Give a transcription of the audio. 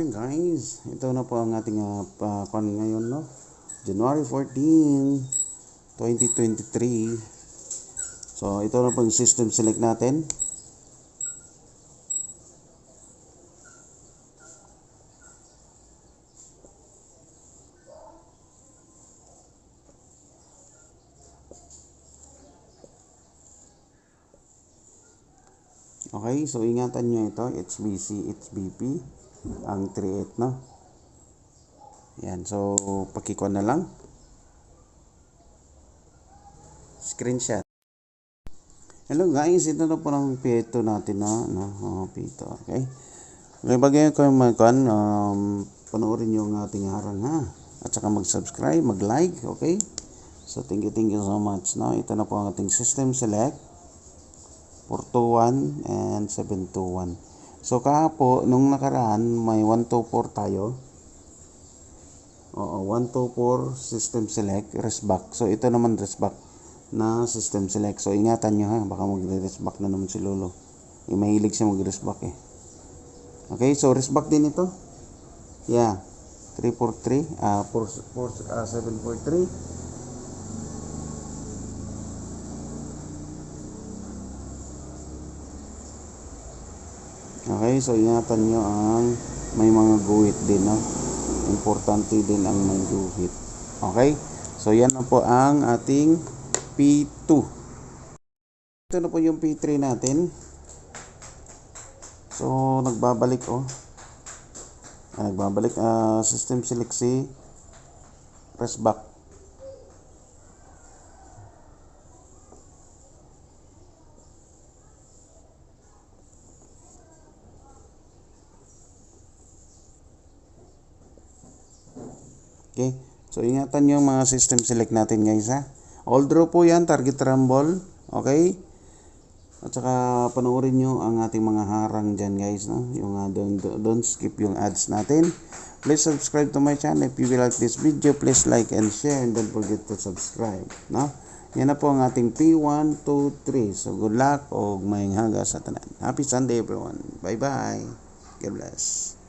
morning guys. Ito na po ang ating ngayon, no? January 14, 2023. So ito na po yung system select natin. Okay, so ingatan nyo ito, HBC, HBP, ang 38, no? Yan, so pakikuan na lang. Screenshot. Hello guys, ito na po ng P2 natin na, P2, okay? Okay, bagay ko yung panoorin nyo ang ating harang, ha? At saka mag-subscribe, mag-like, okay? So thank you so much, no? Ito na po ang ating system select. 421 and 721. So kahapon nung nakaraan may 124 tayo. Oo, 124 system select, rest back. So ito naman rest back na system select. So ingatan nyo, ha, baka mag-rest back na naman si Lolo. Mahilig siya mag-rest back eh. Okay, so rest back din ito. Yeah. 343 743. Okay, so ingatan nyo ang may mga guhit din, no? Importante din ang may guhit. Okay, so yan na po ang ating P2. Ito na po yung P3 natin. So nagbabalik, nagbabalik system select si press back. Okay, so ingatan nyo yung mga system select natin guys, ha. All draw po yan, target rumble. Okay, at saka panoorin nyo ang ating mga harang dyan guys, no? Yung don't skip yung ads natin. Please subscribe to my channel. If you will like this video, please like and share, and don't forget to subscribe, no? Yan na po ang ating P1, 2, 3. So good luck o maying haga sa tanan. Happy Sunday everyone. Bye bye. God bless.